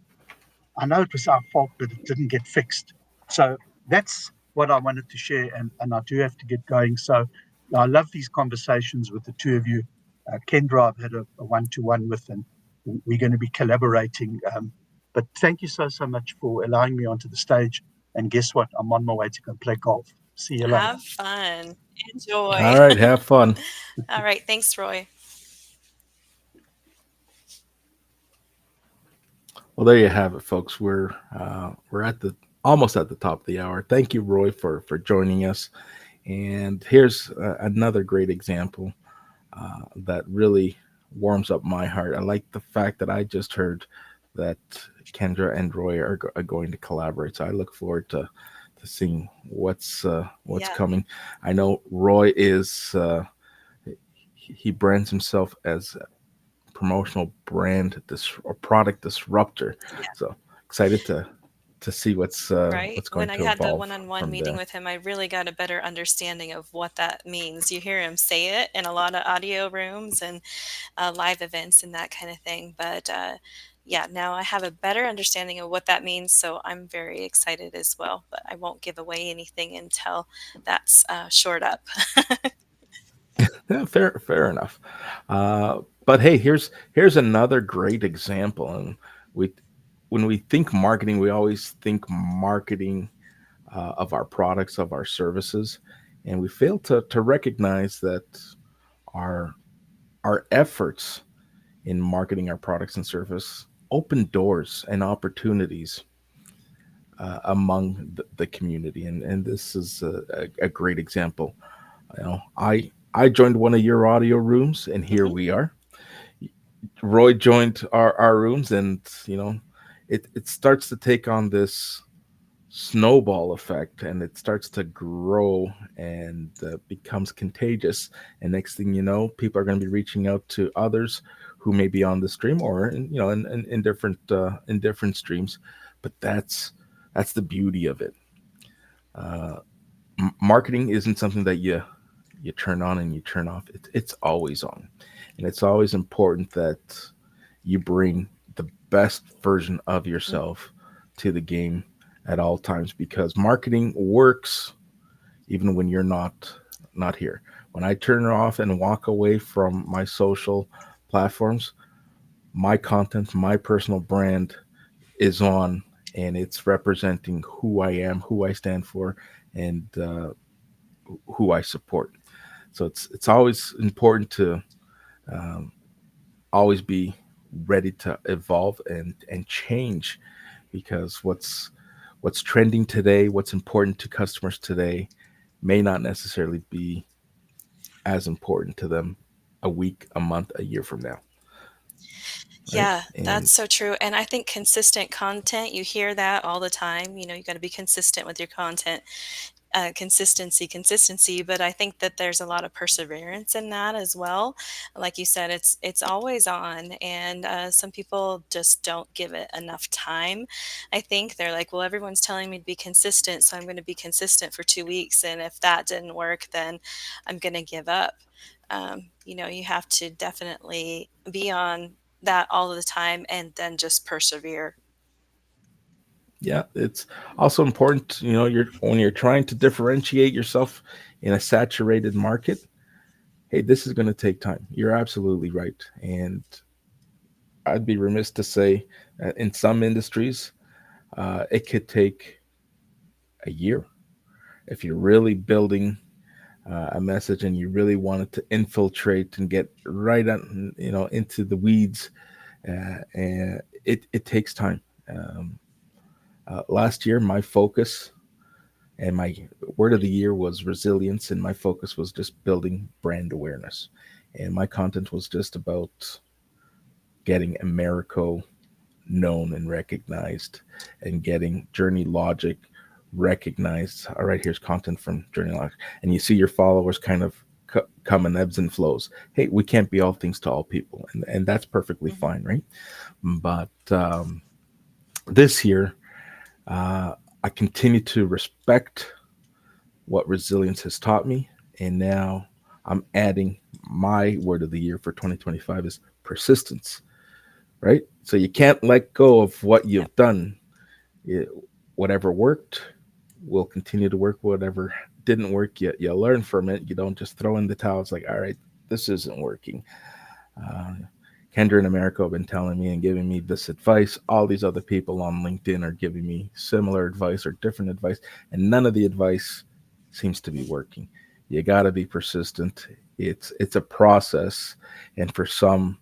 I know it was our fault, but it didn't get fixed." So that's what I wanted to share, and I do have to get going. So I love these conversations with the two of you. Kendra, I've had a one-to-one with, and we're going to be collaborating. But thank you so much for allowing me onto the stage. And guess what? I'm on my way to go play golf. See you later. Have fun. Enjoy. All right, have fun. All right. Thanks, Roy. Well, there you have it, folks. We're at the almost at the top of the hour. Thank you, Roy, for joining us. And here's another great example that really warms up my heart. I like the fact that I just heard that Kendra and Roy are going to collaborate. So I look forward to seeing what's Yeah. coming. I know Roy is he brands himself as promotional or product disruptor. Yeah. So excited to see Right. what's When going I to had the evolve one-on-one from meeting there. with him, I really got a better understanding of what that means. You hear him say it in a lot of audio rooms and live events and that kind of thing. But yeah, now I have a better understanding of what that means. So I'm very excited as well. But I won't give away anything until that's shored up. Yeah, fair enough. But hey, here's another great example. And we when we think marketing, we always think marketing of our products, of our services, and we fail to recognize that our our efforts in marketing our products and service open doors and opportunities among the community, and this is a great example. I joined one of your audio rooms, and here Hmm. we are. Roy joined our rooms, and it starts to take on this snowball effect, and it starts to grow and becomes contagious. And next thing you know, people are going to be reaching out to others who may be on the stream or in different streams. But that's the beauty of it. uh, Marketing isn't something that you turn on and you turn off. It's always on, and it's always important that you bring the best version of yourself to the game at all times, because marketing works even when you're not here. When I turn it off and walk away from my social platforms, my content, my personal brand is on, and it's representing who I am, who I stand for, and who I support. So it's always important to um, always be ready to evolve and change, because what's trending today, what's important to customers today, may not necessarily be as important to them a week, a month, a year from now, right? Yeah, And that's so true. And I think consistent content, you hear that all the time. You got to be consistent with your content. Consistency, consistency. But I think that there's a lot of perseverance in that as well. Like you said, it's always on, and some people just don't give it enough time. I think they're like, well, everyone's telling me to be consistent, so I'm going to be consistent for 2 weeks, and if that didn't work, then I'm going to give up. You have to definitely be on that all the time and then just persevere. yeah, it's also important, you're when you're trying to differentiate yourself in a saturated market. Hey, this is going to take time. You're absolutely right. And I'd be remiss to say in some industries, it could take a year if you're really building a message and you really wanted to infiltrate and get right on, into the weeds. And it takes time. Last year, my focus and my word of the year was resilience, and my focus was just building brand awareness. And my content was just about getting Americo known and recognized, and getting Journey Logic recognized. All right, here's content from Journey Logic, and you see your followers kind of come in ebbs and flows. Hey, we can't be all things to all people, and that's perfectly Mhm. fine, right? But this year, uh, I continue to respect what resilience has taught me, and now I'm adding my word of the year for 2025 is persistence, right? So you can't let go of what Yep. you've done. It, whatever worked will continue to work. Whatever didn't work, you learn from it. You don't just throw in the towel. It's like, all right, this isn't working. Uh, Kendra and Americo have been telling me and giving me this advice. All these other people on LinkedIn are giving me similar advice or different advice, and none of the advice seems to be working. You got to be persistent. It's a process, and for some,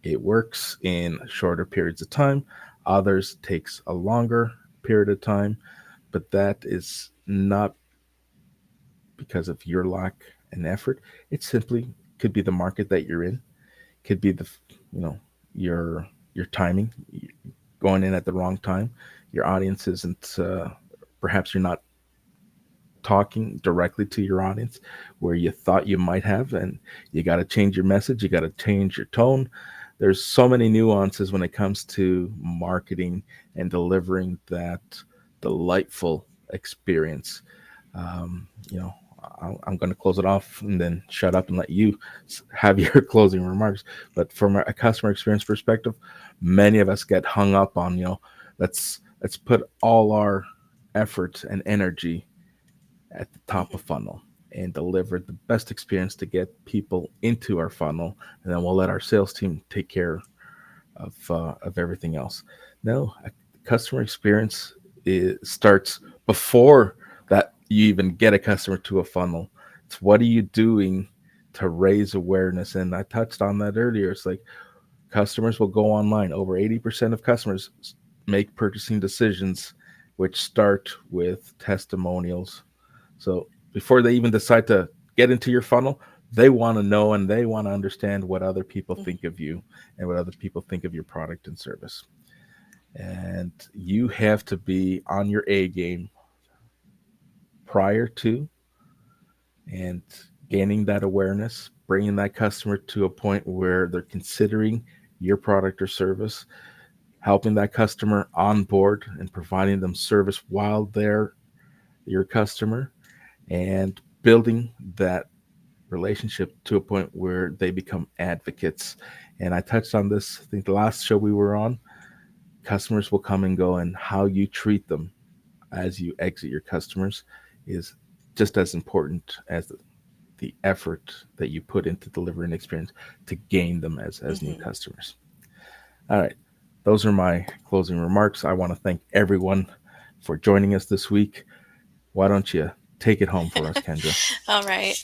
it works in shorter periods of time. Others takes a longer period of time, but that is not because of your lack in effort. It simply could be the market that you're in, could be you know your your timing, going in at the wrong time. Your audience isn't perhaps you're not talking directly to your audience where you thought you might have, and you got to change your message, you got to change your tone. There's so many nuances when it comes to marketing and delivering that delightful experience. You know, I'm going to close it off and then shut up and let you have your closing remarks. But from a customer experience perspective, many of us get hung up on, let's put all our effort and energy at the top Mhm. of funnel and deliver the best experience to get people into our funnel, and then we'll let our sales team take care of everything else. No, customer experience starts before that you even get a customer to a funnel. It's what are you doing to raise awareness? And I touched on that earlier. It's like customers will go online. Over 80% of customers make purchasing decisions, which start with testimonials. So before they even decide to get into your funnel, they want to know and they want to understand what other people Mhm. think of you and what other people think of your product and service. And you have to be on your A game prior to and gaining that awareness, bringing that customer to a point where they're considering your product or service, helping that customer on board and providing them service while they're your customer, and building that relationship to a point where they become advocates. And I touched on this, I think the last show we were on. Customers will come and go, and how you treat them as you exit your customers is just as important as the effort that you put into delivering an experience to gain them as new Mhm. customers. All right. Those are my closing remarks. I want to thank everyone for joining us this week. Why don't you take it home for us, Kendra? All right.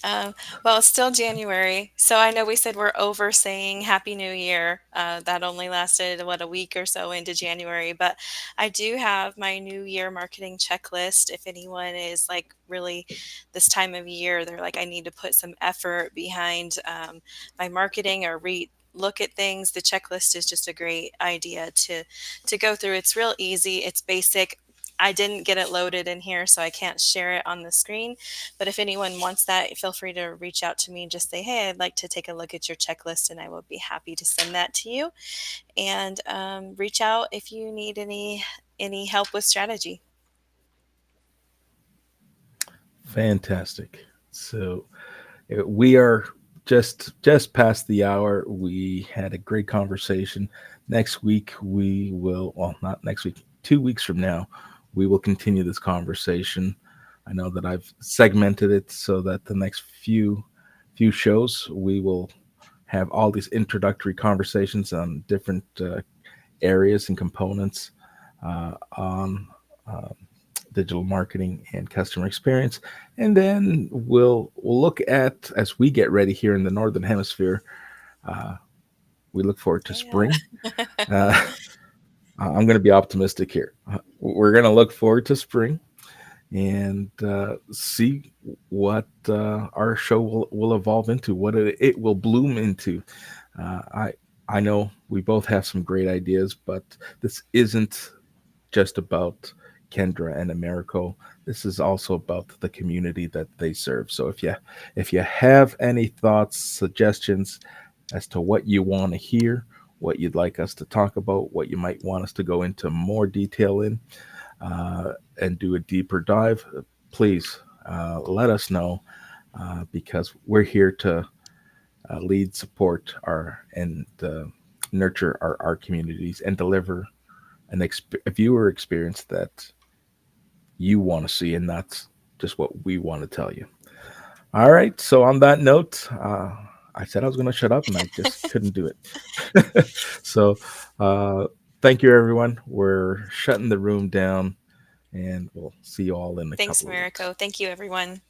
Well, it's still January, so I know we said we're over saying Happy New Year. That only lasted, what, a week or so into January. But I do have my New Year marketing checklist. If anyone is like really this time of year, they're like, I need to put some effort behind my marketing or look at things. The checklist is just a great idea to go through. It's real easy. It's basic. I didn't get it loaded in here, so I can't share it on the screen. But if anyone wants that, feel free to reach out to me and just say, hey, I'd like to take a look at your checklist, and I will be happy to send that to you. And reach out if you need any help with strategy. Fantastic. So we are just past the hour. We had a great conversation. Next week we will, well, not next week, 2 weeks from now, we will continue this conversation. I know that I've segmented it so that the next few shows we will have all these introductory conversations on different areas and components on uh, digital marketing and customer experience, and then we'll look at, as we get ready here in the northern hemisphere. Uh, we look forward to Yeah. spring. Uh, I'm going to be optimistic here. We're going to look forward to spring and see what our show will evolve into, what it will bloom into. Uh, I I know we both have some great ideas, but this isn't just about Kendra and Americo. This is also about the community that they serve. So if you have any thoughts, suggestions as to what you want to hear, what you'd like us to talk about, what you might want us to go into more detail in, and do a deeper dive, please let us know, because we're here to lead, support our and nurture our communities and deliver a viewer experience that you want to see, and that's just what we want to tell you. All right. So on that note, I said I was going to shut up, and I just couldn't do it. So uh, thank you, everyone. We're shutting the room down, and we'll see you all in a Thanks, couple of weeks. Americo. Thank you, everyone.